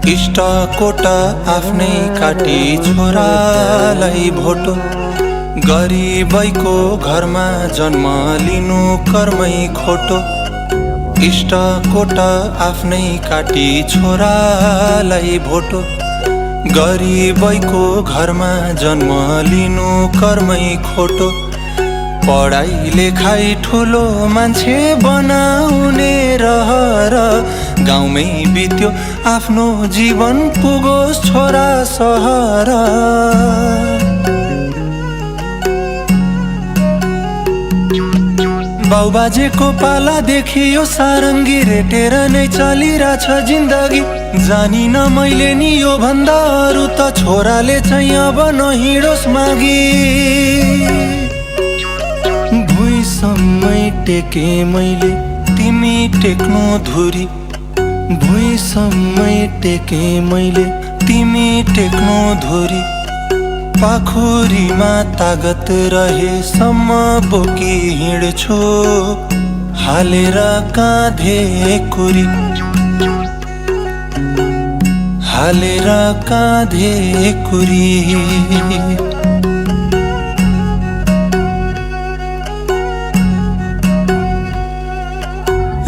इष्टकोट आफ्नै काटी छोरालाई भोटो, गरिबैको घरमा जन्म लिनु कर्मै खोटो। इष्टकोट आफ्नै काटी छोरालाई भोटो, गरिबैको घरमा जन्म लिनु कर्मै खोटो। पढाइ लेखाइ ठुलो मान्छे बनाउने रहर, गाउँमै बित्यो आफ्नो जीवन पुगोस् छोरा सहर। बाउबाजेको पालादेखि यो सारङ्गी रेटेर नै चलिरहेछ जिन्दगी। जानिन मैले नि यो भन्दा अरू त छोराले चाहिँ अब नहिँडोस् मागी। भुइँसम्मै टेके मैले तिमी टेक्नु धुरी, भुइँसम्मै टेके मैले तिमी टेक्नु धुरी। पाखुरीमा तागत रहेसम्म बोकी हिँड्छु, हालेर काँधे कुरी, हालेर काँधे कुरी।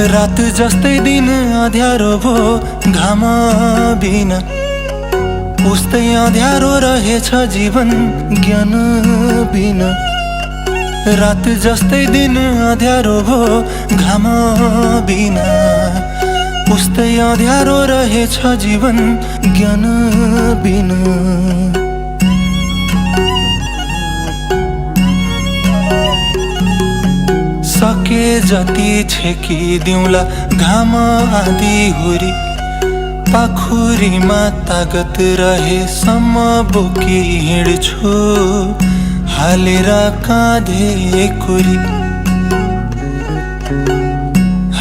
रात जस्तै दिन अँध्यारो भो घाम बिना, उस्तै अँध्यारो रहेछ जीवन ज्ञान बिना। रात जस्तै दिन अँध्यारो भो घाम बिना, उस्तै अँध्यारो रहेछ जीवन ज्ञान बिना। सके जति छेकिदिउँला घाम आधी हुरी, पाखुरीमा तागत रहेसम्म बोकी हिँड्छु, हालेर काँधे कुरी,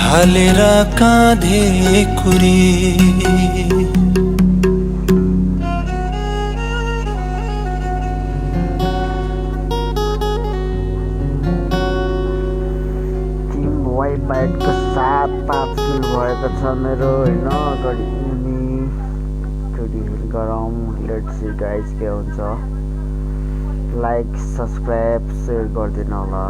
हालेर काँधे कुरी। बाइटको 7-5 किल भएको छ मेरो होइन। अगाडि हिल गरौँ। लेट्स सी गाइज के हुन्छ। लाइक सब्सक्राइब सेयर गरिदिनु होला।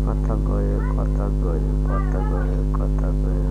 कता गयो कता गयो कता गयो कता गयो।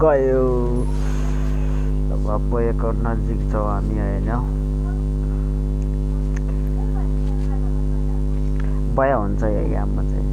गयो अब बएको नजिक छौँ हामी होइन। बया हुन्छ यो गाममा चाहिँ।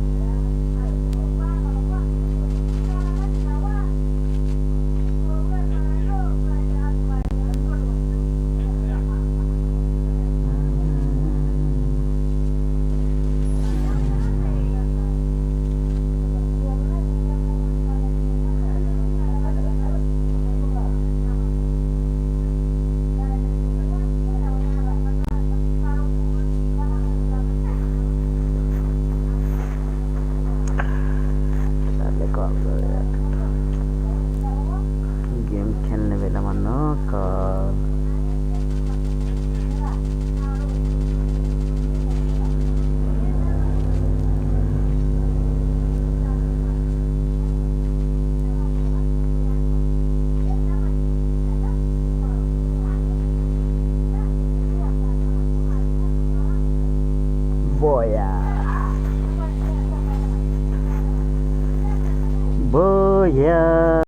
गेम खेल्ने बेलामा नकर। बोया